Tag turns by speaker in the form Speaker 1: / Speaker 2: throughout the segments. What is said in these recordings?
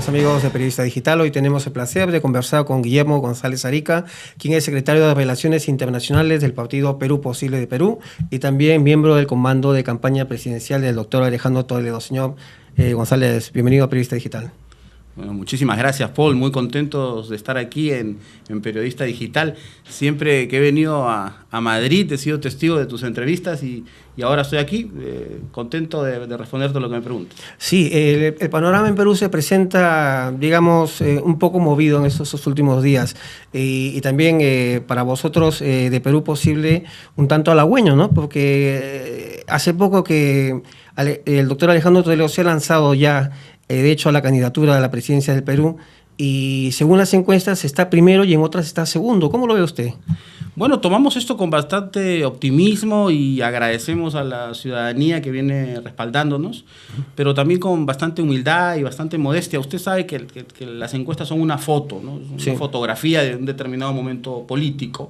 Speaker 1: días, amigos de Periodista Digital. Hoy tenemos el placer de conversar con Guillermo González Arica, quien es secretario de Relaciones Internacionales del Partido Perú Posible de Perú y también miembro del comando de campaña presidencial del doctor Alejandro Toledo. Señor González, bienvenido a Periodista Digital.
Speaker 2: Bueno, muchísimas gracias, Paul. Muy contentos de estar aquí en Periodista Digital. Siempre que he venido a Madrid he sido testigo de tus entrevistas y ahora estoy aquí, contento de responderte lo que me preguntas.
Speaker 1: Sí, el panorama en Perú se presenta, digamos, un poco movido en estos últimos días. Y también para vosotros de Perú Posible un tanto halagüeño, ¿no? Porque hace poco que el doctor Alejandro Toledo se ha lanzado ya de hecho a la candidatura a la presidencia del Perú y según las encuestas está primero y en otras está segundo. ¿Cómo lo ve usted?
Speaker 2: Bueno, tomamos esto con bastante optimismo y agradecemos a la ciudadanía que viene respaldándonos, pero también con bastante humildad y bastante modestia. Usted sabe que las encuestas son una foto, ¿no? Es una fotografía de un determinado momento político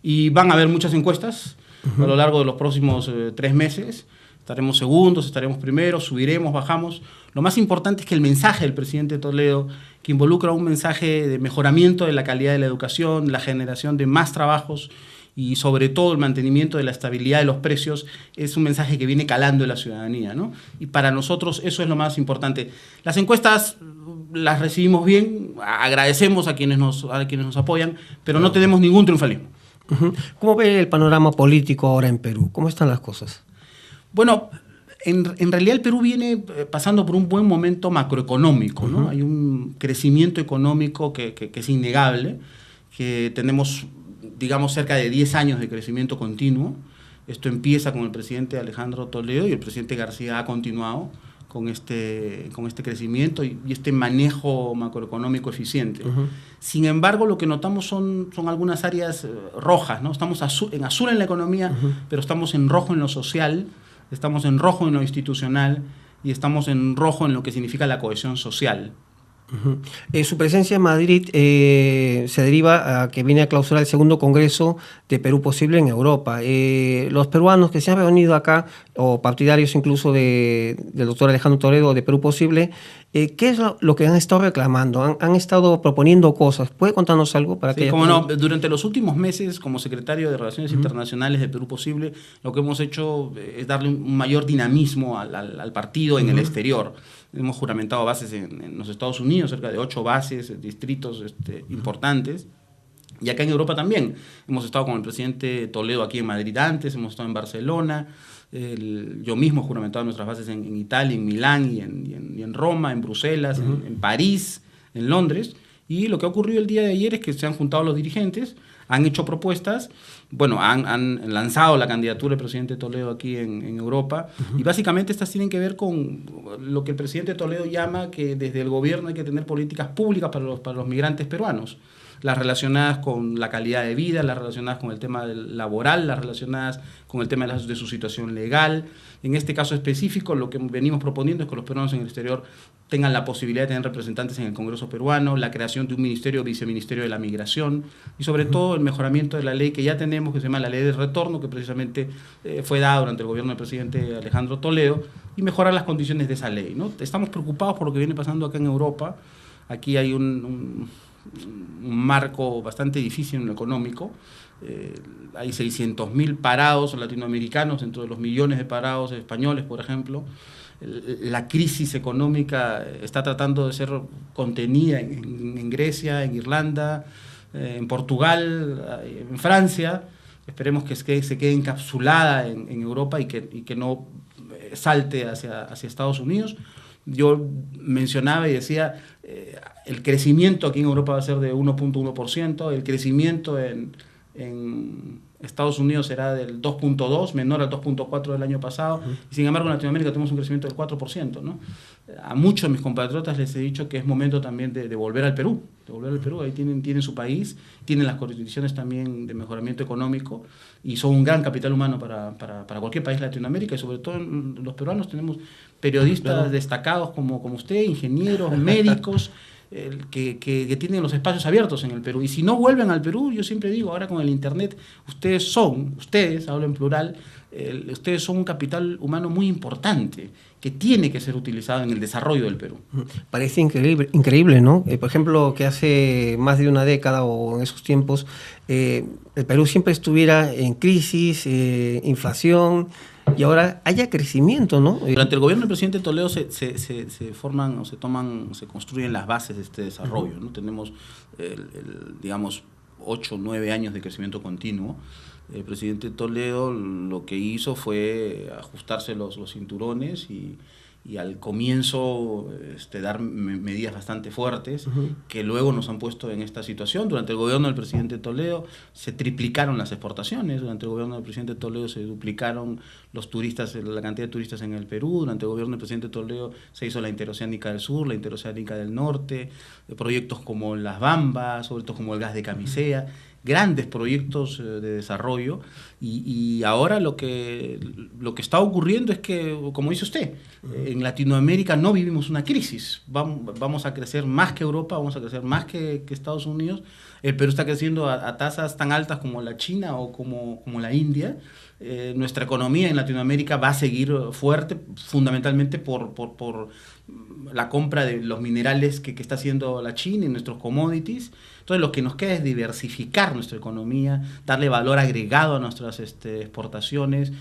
Speaker 2: y van a haber muchas encuestas a lo largo de los próximos 3 meses. Estaremos segundos, estaremos primeros, subiremos, bajamos. Lo más importante es que el mensaje del presidente Toledo, que involucra un mensaje de mejoramiento de la calidad de la educación, la generación de más trabajos y sobre todo el mantenimiento de la estabilidad de los precios, es un mensaje que viene calando en la ciudadanía, ¿no? Y para nosotros eso es lo más importante. Las encuestas las recibimos bien, agradecemos a quienes nos apoyan, pero no tenemos ningún triunfalismo.
Speaker 1: ¿Cómo ve el panorama político ahora en Perú? ¿Cómo están las cosas?
Speaker 2: Bueno, en realidad el Perú viene pasando por un buen momento macroeconómico, ¿no? Hay un crecimiento económico que es innegable, que tenemos, digamos, cerca de 10 años de crecimiento continuo. Esto empieza con el presidente Alejandro Toledo y el presidente García ha continuado con este crecimiento y este manejo macroeconómico eficiente. Sin embargo, lo que notamos son algunas áreas rojas, ¿no? Estamos en azul en la economía, pero estamos en rojo en lo social. Estamos en rojo en lo institucional y estamos en rojo en lo que significa la cohesión social.
Speaker 1: Su presencia en Madrid se deriva a que viene a clausurar el segundo Congreso de Perú Posible en Europa. Los peruanos que se han reunido acá, o partidarios incluso del doctor Alejandro Toledo de Perú Posible, ¿qué es lo que han estado reclamando? Han estado proponiendo cosas. ¿Puede contarnos algo?
Speaker 2: Sí, cómo no. Durante los últimos meses, como secretario de Relaciones Internacionales de Perú Posible, lo que hemos hecho es darle un mayor dinamismo al partido en el exterior. Hemos juramentado bases en los Estados Unidos, cerca de 8 bases, distritos importantes. Y acá en Europa también. Hemos estado con el presidente Toledo aquí en Madrid antes, hemos estado en Barcelona. Yo mismo he juramentado nuestras bases en Italia, en Milán y en Roma, en Bruselas, en París, en Londres. Y lo que ha ocurrido el día de ayer es que se han juntado los dirigentes, han hecho propuestas, bueno, han lanzado la candidatura del presidente Toledo aquí en Europa, y básicamente estas tienen que ver con lo que el presidente Toledo llama que desde el gobierno hay que tener políticas públicas para los migrantes peruanos, las relacionadas con la calidad de vida, las relacionadas con el tema laboral, las relacionadas con el tema de su situación legal. En este caso específico, lo que venimos proponiendo es que los peruanos en el exterior tengan la posibilidad de tener representantes en el Congreso peruano, la creación de un ministerio o viceministerio de la migración y sobre todo el mejoramiento de la ley que ya tenemos, que se llama la ley de retorno, que precisamente fue dada durante el gobierno del presidente Alejandro Toledo, y mejorar las condiciones de esa ley, ¿no? Estamos preocupados por lo que viene pasando acá en Europa. Aquí hay un marco bastante difícil en lo económico. Hay 600.000 parados latinoamericanos dentro de los millones de parados españoles, por ejemplo. La crisis económica está tratando de ser contenida en Grecia, en Irlanda, en Portugal, en Francia. Esperemos que se quede encapsulada en Europa y que no salte hacia Estados Unidos. Yo mencionaba y decía, el crecimiento aquí en Europa va a ser de 1.1%, el crecimiento en Estados Unidos será del 2.2%, menor al 2.4% del año pasado, y sin embargo en Latinoamérica tenemos un crecimiento del 4%, ¿no? A muchos de mis compatriotas les he dicho que es momento también de volver al Perú, ahí tienen su país, tienen las condiciones también de mejoramiento económico, y son un gran capital humano para cualquier país de Latinoamérica, y sobre todo los peruanos tenemos periodistas destacados como usted, ingenieros, médicos, que tienen los espacios abiertos en el Perú. Y si no vuelven al Perú, yo siempre digo, ahora con el Internet, ustedes, hablo en plural, ustedes son un capital humano muy importante que tiene que ser utilizado en el desarrollo del Perú.
Speaker 1: Parece increíble, ¿no? Por ejemplo, que hace más de una década o en esos tiempos el Perú siempre estuviera en crisis, inflación, y ahora haya crecimiento, ¿no?
Speaker 2: Durante el gobierno del presidente Toledo se forman o se construyen las bases de este desarrollo, ¿no? Tenemos, digamos, 8 o 9 años de crecimiento continuo. El presidente Toledo lo que hizo fue ajustarse los cinturones y al comienzo dar medidas bastante fuertes que luego nos han puesto en esta situación. Durante el gobierno del presidente Toledo se triplicaron las exportaciones, durante el gobierno del presidente Toledo se duplicaron los turistas, la cantidad de turistas en el Perú, durante el gobierno del presidente Toledo se hizo la interoceánica del sur, la interoceánica del norte, proyectos como las Bambas, sobre todo como el gas de Camisea, grandes proyectos de desarrollo, y ahora lo que está ocurriendo es que, como dice usted, en Latinoamérica no vivimos una crisis, vamos a crecer más que Europa, vamos a crecer más que Estados Unidos. El Perú está creciendo a tasas tan altas como la China o como la India. Nuestra economía en Latinoamérica va a seguir fuerte, fundamentalmente por la compra de los minerales que está haciendo la China y nuestros commodities. Entonces lo que nos queda es diversificar nuestra economía, darle valor agregado a nuestras exportaciones,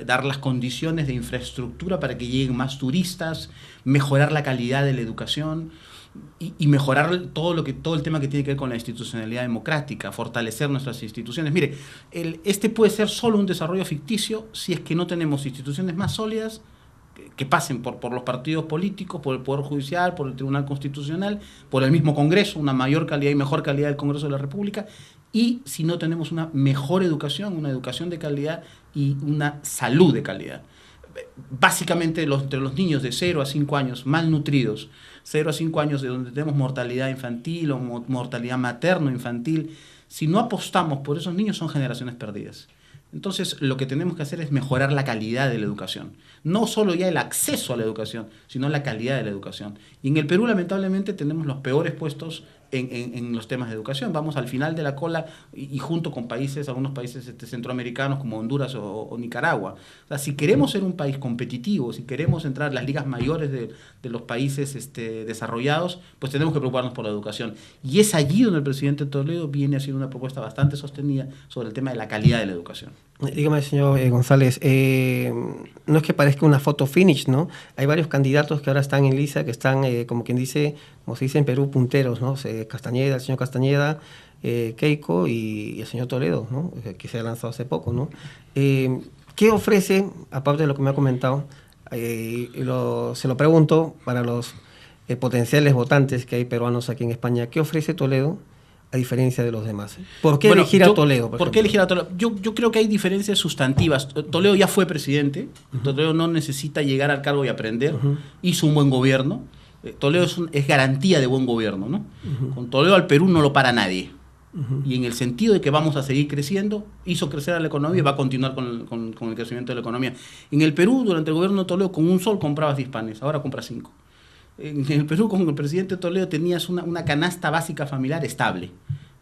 Speaker 2: dar las condiciones de infraestructura para que lleguen más turistas, mejorar la calidad de la educación y mejorar todo el tema que tiene que ver con la institucionalidad democrática, fortalecer nuestras instituciones. Mire, este puede ser solo un desarrollo ficticio si es que no tenemos instituciones más sólidas que pasen por los partidos políticos, por el Poder Judicial, por el Tribunal Constitucional, por el mismo Congreso, una mayor calidad y mejor calidad del Congreso de la República, y si no tenemos una mejor educación, una educación de calidad y una salud de calidad. Básicamente entre los niños de 0 a 5 años malnutridos, 0 a 5 años de donde tenemos mortalidad infantil o mortalidad materno-infantil, si no apostamos por esos niños son generaciones perdidas. Entonces lo que tenemos que hacer es mejorar la calidad de la educación. No solo ya el acceso a la educación, sino la calidad de la educación. Y en el Perú lamentablemente tenemos los peores puestos en los temas de educación. Vamos al final de la cola y junto con algunos países centroamericanos como Honduras o Nicaragua. O sea, si queremos ser un país competitivo, si queremos entrar en las ligas mayores de los países desarrollados, pues tenemos que preocuparnos por la educación. Y es allí donde el presidente Toledo viene haciendo una propuesta bastante sostenida sobre el tema de la calidad de la educación.
Speaker 1: Dígame, señor González, no es que parezca una foto finish, ¿no? Hay varios candidatos que ahora están en lista, que están, como quien dice, como se dice en Perú, punteros, ¿no? Castañeda, el señor Castañeda, Keiko y el señor Toledo, ¿no? Que se ha lanzado hace poco, ¿no? ¿Qué ofrece, aparte de lo que me ha comentado, se lo pregunto para los potenciales votantes que hay peruanos aquí en España, ¿qué ofrece Toledo a diferencia de los demás? ¿Por qué elegir a Toledo?
Speaker 2: ¿Por qué elegir a Toledo? Yo creo que hay diferencias sustantivas. Toledo ya fue presidente, Toledo no necesita llegar al cargo y aprender, hizo un buen gobierno. Toledo es garantía de buen gobierno, ¿no? Con Toledo al Perú no lo para nadie. Y en el sentido de que vamos a seguir creciendo, hizo crecer a la economía y va a continuar con el crecimiento de la economía. En el Perú, durante el gobierno de Toledo, con un sol comprabas 10 panes, ahora compras 5. En el Perú, con el presidente Toledo, tenías una canasta básica familiar estable.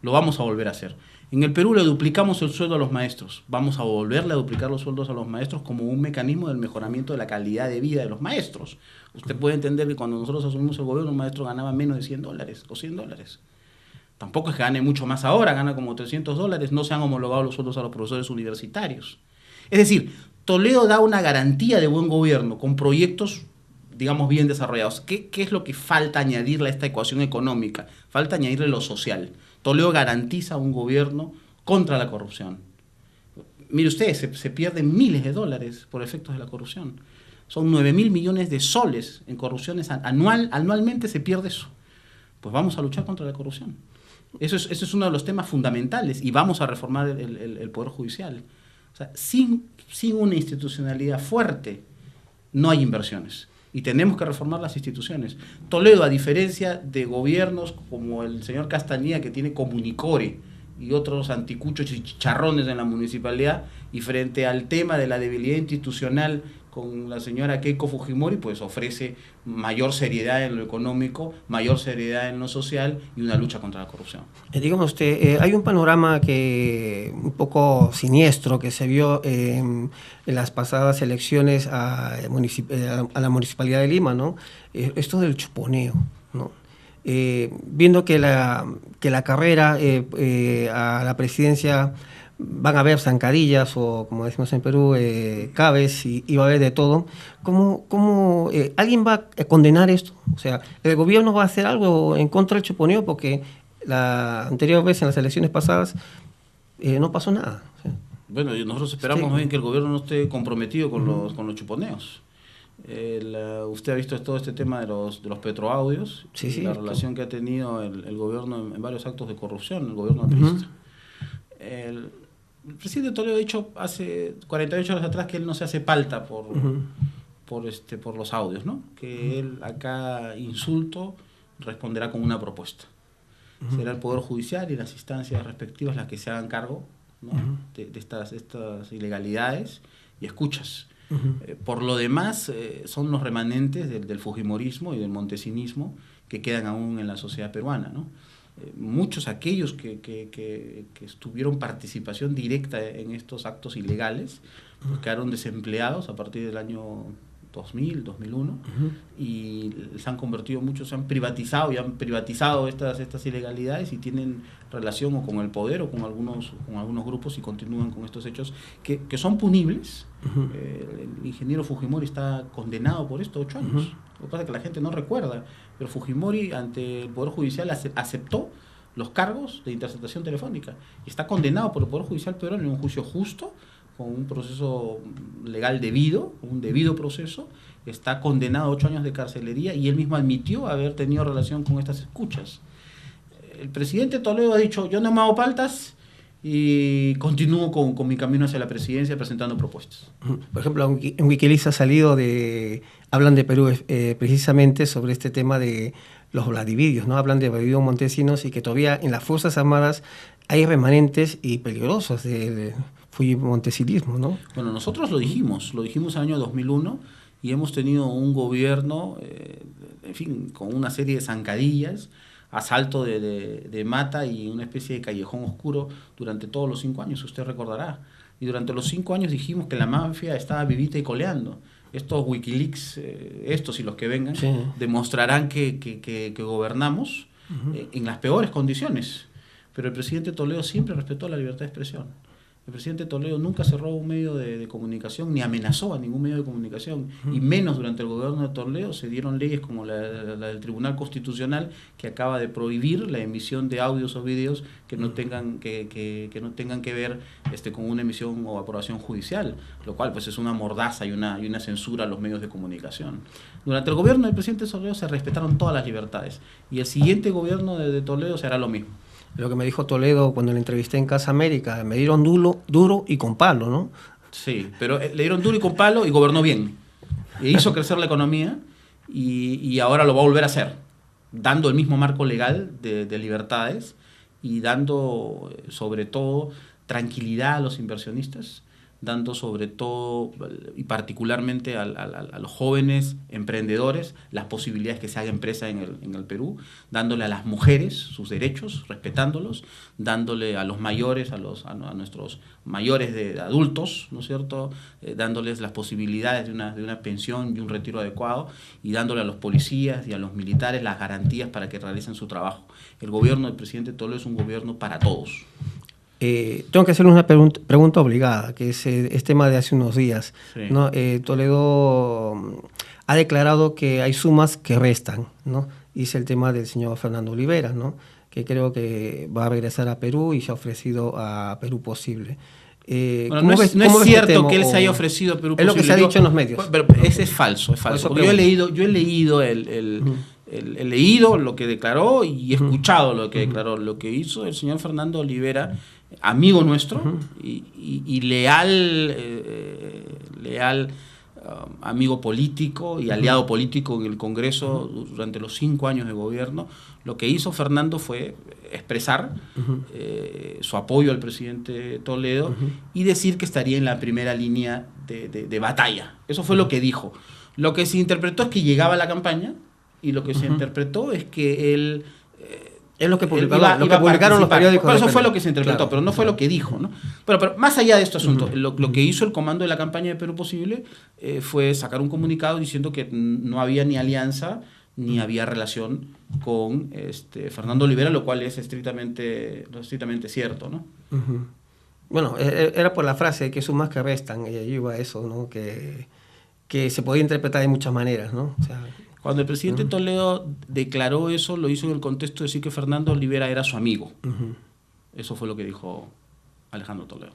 Speaker 2: Lo vamos a volver a hacer. En el Perú le duplicamos el sueldo a los maestros. Vamos a volverle a duplicar los sueldos a los maestros como un mecanismo del mejoramiento de la calidad de vida de los maestros. Usted puede entender que cuando nosotros asumimos el gobierno, un maestro ganaba menos de $100 o $100. Tampoco es que gane mucho más ahora, gana como $300. No se han homologado los sueldos a los profesores universitarios. Es decir, Toledo da una garantía de buen gobierno con proyectos, digamos, bien desarrollados. ¿Qué es lo que falta añadirle a esta ecuación económica? Falta añadirle lo social. Toledo garantiza un gobierno contra la corrupción. Mire usted, se pierden miles de dólares por efectos de la corrupción. Son 9.000 millones de soles en corrupciones anualmente se pierde eso. Pues vamos a luchar contra la corrupción. Eso es uno de los temas fundamentales y vamos a reformar el Poder Judicial. O sea, sin una institucionalidad fuerte no hay inversiones. Y tenemos que reformar las instituciones. Toledo, a diferencia de gobiernos como el señor Castañeda, que tiene Comunicore, y otros anticuchos y chicharrones en la municipalidad, y frente al tema de la debilidad institucional con la señora Keiko Fujimori, pues ofrece mayor seriedad en lo económico, mayor seriedad en lo social y una lucha contra la corrupción.
Speaker 1: Digamos usted, hay un panorama que un poco siniestro que se vio en las pasadas elecciones a la Municipalidad de Lima, ¿no? Esto del chuponeo, ¿no? Viendo que la carrera a la presidencia van a haber zancadillas o, como decimos en Perú, cabes y va a haber de todo. ¿Cómo alguien va a condenar esto? O sea, ¿el gobierno va a hacer algo en contra del chuponeo? Porque la anterior vez, en las elecciones pasadas, no pasó nada. O sea,
Speaker 2: bueno, nosotros esperamos bien que el gobierno no esté comprometido con los chuponeos. Usted ha visto todo este tema de los petroaudios, la relación que ha tenido el gobierno en varios actos de corrupción, el gobierno aprista. El presidente Toledo ha dicho hace 48 horas atrás que él no se hace palta por los audios, ¿no? Que él acá insulto responderá con una propuesta. Será el Poder Judicial y las instancias respectivas las que se hagan cargo, ¿no? de estas ilegalidades y escuchas. Por lo demás, son los remanentes del fujimorismo y del montesinismo que quedan aún en la sociedad peruana, ¿no? Muchos aquellos que tuvieron participación directa en estos actos ilegales pues quedaron desempleados a partir del año 2000, 2001 y se han convertido, muchos se han privatizado y han privatizado estas ilegalidades y tienen relación o con el poder o con algunos grupos y continúan con estos hechos que son punibles. El ingeniero Fujimori está condenado por esto 8 años. Lo que pasa es que la gente no recuerda, pero Fujimori ante el Poder Judicial aceptó los cargos de interceptación telefónica y está condenado por el Poder Judicial peruano en un juicio justo, con un proceso legal debido, un debido proceso. Está condenado a 8 años de carcelería y él mismo admitió haber tenido relación con estas escuchas. El presidente Toledo ha dicho, yo no me hago paltas y continúo con mi camino hacia la presidencia presentando propuestas.
Speaker 1: Por ejemplo, en Wikileaks ha salido hablan de Perú precisamente sobre este tema de los Vladividios, ¿no? Hablan de Vladividios montesinos y que todavía en las Fuerzas Armadas hay remanentes y peligrosos del montesinismo, ¿no?
Speaker 2: Bueno, nosotros lo dijimos en el año 2001 y hemos tenido un gobierno, en fin, con una serie de zancadillas, asalto de mata y una especie de callejón oscuro durante todos los 5 años, usted recordará. Y durante los 5 años dijimos que la mafia estaba vivita y coleando. Estos Wikileaks, estos y los que vengan, sí, demostrarán que gobernamos en las peores condiciones. Pero el presidente Toledo siempre respetó la libertad de expresión. El presidente Toledo nunca cerró un medio de comunicación, ni amenazó a ningún medio de comunicación, y menos durante el gobierno de Toledo se dieron leyes como la del Tribunal Constitucional, que acaba de prohibir la emisión de audios o videos que no tengan que ver con una emisión o aprobación judicial, lo cual pues es una mordaza y una censura a los medios de comunicación. Durante el gobierno del presidente Toledo se respetaron todas las libertades, y el siguiente gobierno de Toledo será lo mismo.
Speaker 1: Lo que me dijo Toledo cuando le entrevisté en Casa América, me dieron duro y con palo, ¿no?
Speaker 2: Sí, pero le dieron duro y con palo y gobernó bien. E hizo crecer la economía y ahora lo va a volver a hacer, dando el mismo marco legal de libertades y dando sobre todo tranquilidad a los inversionistas, dando sobre todo y particularmente a los jóvenes emprendedores las posibilidades que se haga empresa en el Perú, dándole a las mujeres sus derechos, respetándolos, dándole a los mayores, a nuestros mayores de adultos, ¿no es cierto?, dándoles las posibilidades de una pensión y un retiro adecuado, y dándole a los policías y a los militares las garantías para que realicen su trabajo. El gobierno del presidente Toledo es un gobierno para todos.
Speaker 1: Tengo que hacerle una pregunta obligada, que es tema de hace unos días, sí, ¿no? Toledo ha declarado que hay sumas que restan, ¿no? Y es el tema del señor Fernando Olivera, ¿no? Que creo que va a regresar a Perú y se ha ofrecido a Perú Posible.
Speaker 2: Bueno, no es cierto que él se haya ofrecido a Perú Posible.
Speaker 1: Es lo que se ha dicho en los medios.
Speaker 2: Pero ese es falso, es falso. Yo he leído he leído lo que declaró y he escuchado lo que declaró. Lo que hizo el señor Fernando Olivera, amigo nuestro y leal amigo político y aliado político en el Congreso durante los 5 años de gobierno. Lo que hizo Fernando fue expresar su apoyo al presidente Toledo y decir que estaría en la primera línea de batalla. Eso fue lo que dijo. Lo que se interpretó es que llegaba a la campaña, y lo que se interpretó es que él...
Speaker 1: es lo que publicaron los periódicos.
Speaker 2: Eso fue lo que se interpretó, pero no fue lo que dijo, ¿no? Pero más allá de este asunto, lo que hizo el comando de la campaña de Perú Posible fue sacar un comunicado diciendo que no había ni alianza ni había relación con Fernando Olivera, lo cual es estrictamente cierto, ¿no?
Speaker 1: Bueno, era por la frase que sumas que restan, y ahí iba eso, ¿no? Que se podía interpretar de muchas maneras, ¿no? O sea,
Speaker 2: cuando el presidente Toledo declaró eso, lo hizo en el contexto de decir que Fernando Olivera era su amigo. Eso fue lo que dijo Alejandro Toledo.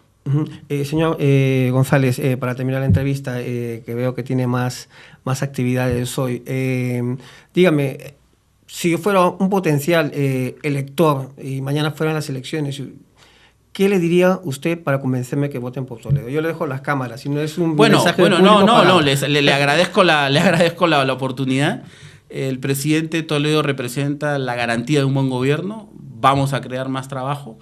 Speaker 1: Señor González, para terminar la entrevista, que veo que tiene más actividades hoy, dígame, si yo fuera un potencial elector y mañana fueran las elecciones, ¿qué le diría usted para convencerme que voten por Toledo? Yo le dejo las cámaras, si no es un mensaje público
Speaker 2: no, le agradezco la oportunidad. El presidente Toledo representa la garantía de un buen gobierno. Vamos a crear más trabajo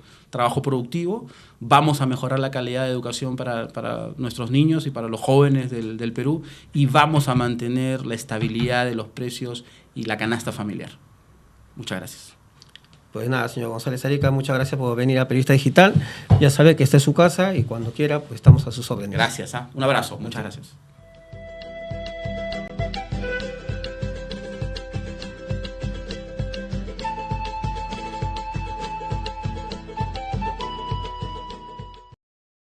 Speaker 2: productivo, vamos a mejorar la calidad de educación para nuestros niños y para los jóvenes del Perú, y vamos a mantener la estabilidad de los precios y la canasta familiar. Muchas gracias.
Speaker 1: Pues nada, señor González Arica, muchas gracias por venir a Periodista Digital. Ya sabe que esta es su casa y cuando quiera, pues estamos a sus órdenes.
Speaker 2: Gracias. Un abrazo. Muchas gracias.